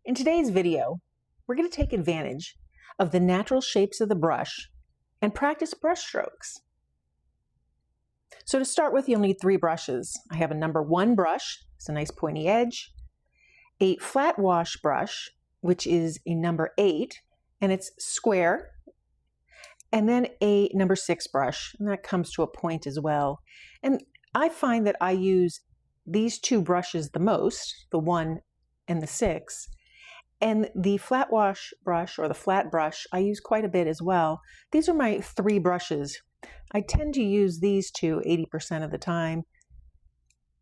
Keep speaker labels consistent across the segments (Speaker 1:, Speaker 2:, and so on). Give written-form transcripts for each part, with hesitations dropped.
Speaker 1: In today's video, we're going to take advantage of the natural shapes of the brush and practice brush strokes. So to start with, you'll need 3 brushes. I have a number 1 brush, it's a nice pointy edge, a flat wash brush, which is a number 8, and it's square, and then a number 6 brush, and that comes to a point as well. And I find that I use these 2 brushes the most, the 1 and the 6, and the flat wash brush or the flat brush I use quite a bit as well. These are my 3 brushes. I tend to use these 2 80% of the time,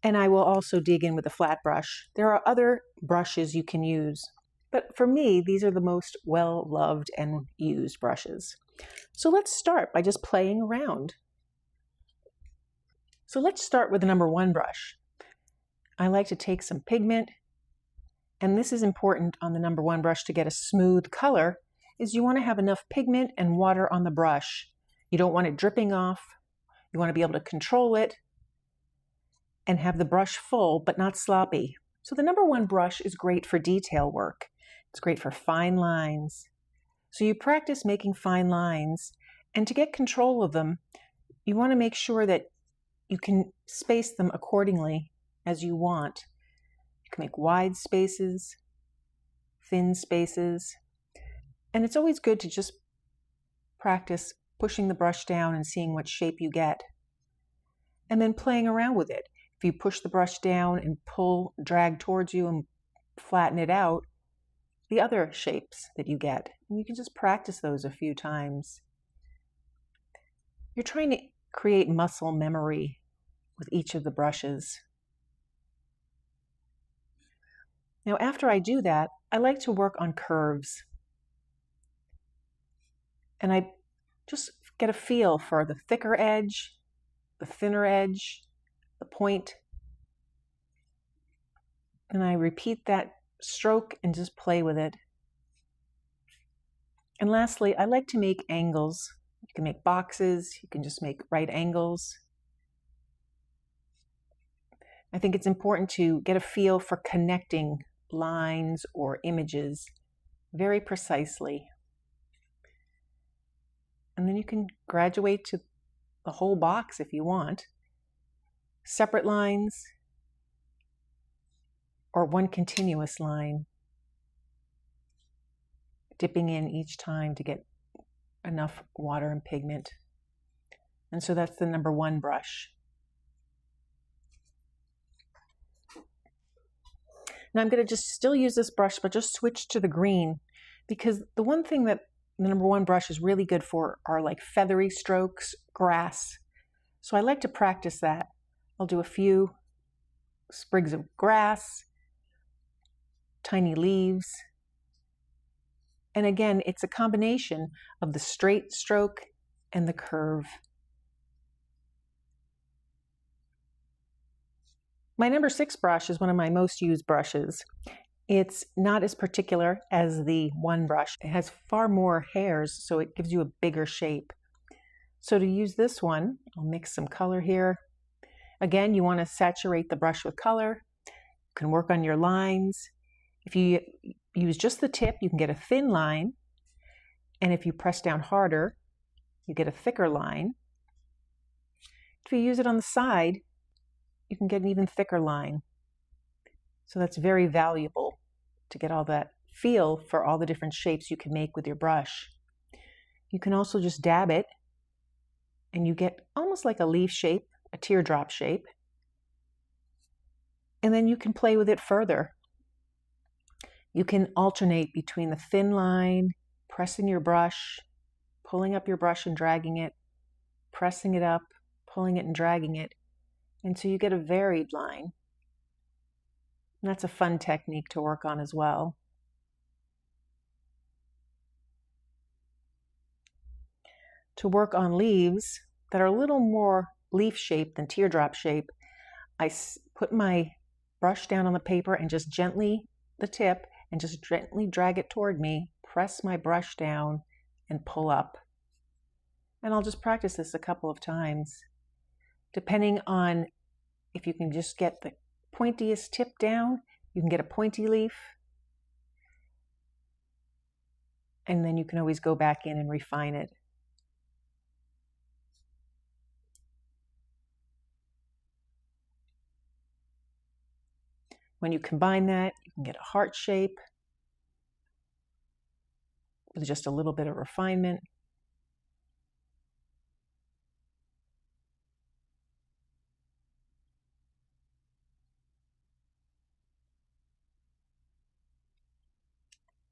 Speaker 1: and I will also dig in with a flat brush. There are other brushes you can use, but for me, these are the most well-loved and used brushes. So let's start by just playing around. So let's start with the number 1 brush. I like to take some pigment, and this is important on the number 1 brush to get a smooth color, is you want to have enough pigment and water on the brush. You don't want it dripping off. You want to be able to control it and have the brush full but not sloppy. So the number 1 brush is great for detail work. It's great for fine lines. So you practice making fine lines, and to get control of them, you want to make sure that you can space them accordingly as you want. You can make wide spaces, thin spaces, and it's always good to just practice pushing the brush down and seeing what shape you get, and then playing around with it. If you push the brush down and drag towards you and flatten it out, the other shapes that you get, and you can just practice those a few times. You're trying to create muscle memory with each of the brushes. Now, after I do that, I like to work on curves. And I just get a feel for the thicker edge, the thinner edge, the point. And I repeat that stroke and just play with it. And lastly, I like to make angles. You can make boxes, you can just make right angles. I think it's important to get a feel for connecting lines or images very precisely. And then you can graduate to the whole box if you want. Separate lines or one continuous line, dipping in each time to get enough water and pigment. And so that's the number 1 brush. Now I'm going to just still use this brush, but just switch to the green, because the one thing that the number 1 brush is really good for are like feathery strokes, grass. So I like to practice that. I'll do a few sprigs of grass, tiny leaves. And again, it's a combination of the straight stroke and the curve. My number 6 brush is one of my most used brushes. It's not as particular as the 1 brush. It has far more hairs, so it gives you a bigger shape. So to use this one, I'll mix some color here. Again, you want to saturate the brush with color. You can work on your lines. If you use just the tip, you can get a thin line. And if you press down harder, you get a thicker line. If you use it on the side, you can get an even thicker line. So that's very valuable to get all that feel for all the different shapes you can make with your brush. You can also just dab it, and you get almost like a leaf shape, a teardrop shape. And then you can play with it further. You can alternate between the thin line, pressing your brush, pulling up your brush and dragging it, pressing it up, pulling it and dragging it. And so you get a varied line. And that's a fun technique to work on as well. To work on leaves that are a little more leaf shaped than teardrop shape, I put my brush down on the paper and just gently, the tip, and just gently drag it toward me, press my brush down and pull up. And I'll just practice this a couple of times. Depending on if you can just get the pointiest tip down, you can get a pointy leaf. and then you can always go back in and refine it. When you combine that, you can get a heart shape with just a little bit of refinement.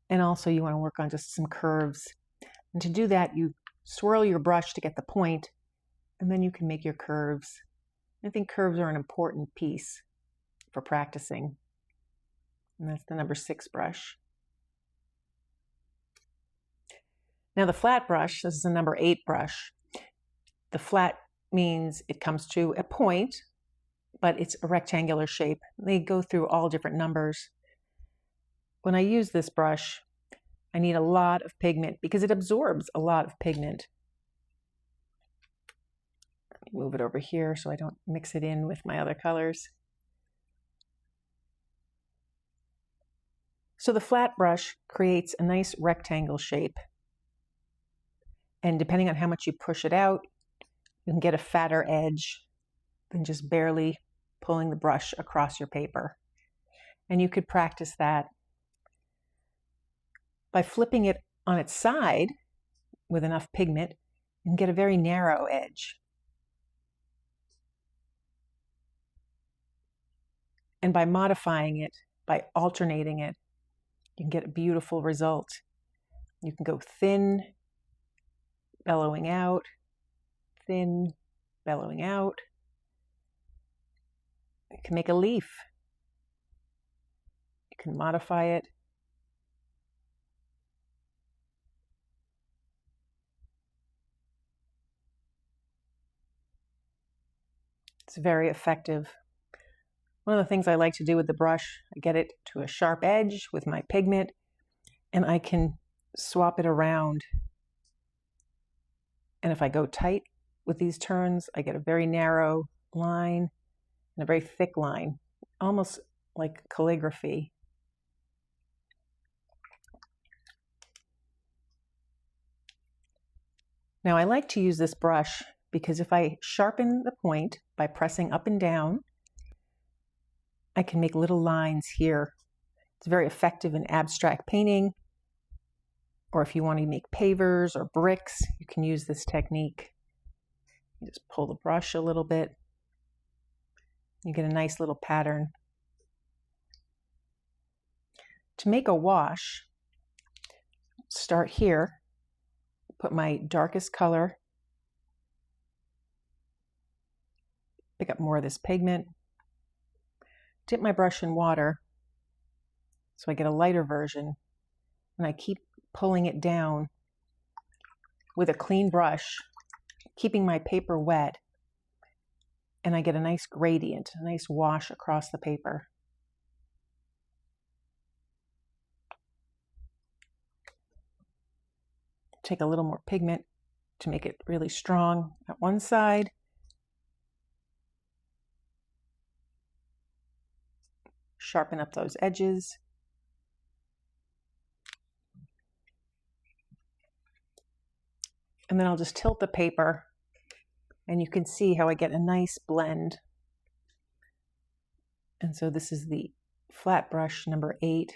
Speaker 1: And also you want to work on just some curves. And to do that, you swirl your brush to get the point, and then you can make your curves. I think curves are an important piece for practicing. And that's the number 6 brush. Now the flat brush, this is a number 8 brush. The flat means it comes to a point, but it's a rectangular shape. They go through all different numbers. When I use this brush, I need a lot of pigment because it absorbs a lot of pigment. Let me move it over here so I don't mix it in with my other colors. So the flat brush creates a nice rectangle shape. And depending on how much you push it out, you can get a fatter edge than just barely pulling the brush across your paper. And you could practice that by flipping it on its side with enough pigment and get a very narrow edge. And by modifying it, by alternating it, you can get a beautiful result. You can go thin, bellowing out, thin, bellowing out. You can make a leaf. You can modify it. It's very effective. One of the things I like to do with the brush, I get it to a sharp edge with my pigment, and I can swap it around. And if I go tight with these turns, I get a very narrow line and a very thick line, almost like calligraphy. Now I like to use this brush because if I sharpen the point by pressing up and down, I can make little lines here. It's very effective in abstract painting, or if you want to make pavers or bricks, you can use this technique. You just pull the brush a little bit. You get a nice little pattern. To make a wash, start here, put my darkest color, pick up more of this pigment, dip my brush in water so I get a lighter version, and I keep pulling it down with a clean brush, keeping my paper wet, and I get a nice gradient, a nice wash across the paper. Take a little more pigment to make it really strong at one side. Sharpen up those edges. And then I'll just tilt the paper, and you can see how I get a nice blend. And so this is the flat brush number 8.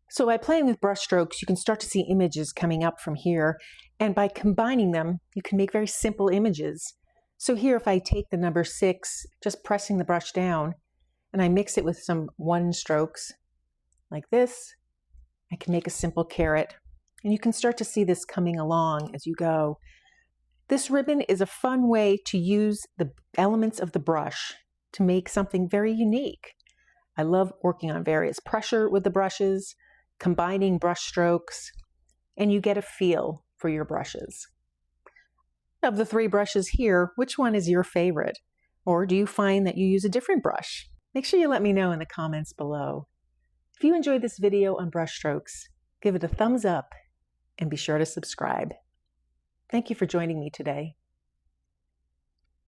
Speaker 1: So by playing with brush strokes, you can start to see images coming up from here. And by combining them, you can make very simple images. So here, if I take the number 6, just pressing the brush down, and I mix it with some 1 strokes like this, I can make a simple carrot. And you can start to see this coming along as you go. This ribbon is a fun way to use the elements of the brush to make something very unique. I love working on various pressure with the brushes, combining brush strokes, and you get a feel for your brushes. Of the 3 brushes here, which one is your favorite? Or do you find that you use a different brush? Make sure you let me know in the comments below. If you enjoyed this video on brush strokes, give it a thumbs up and be sure to subscribe. Thank you for joining me today.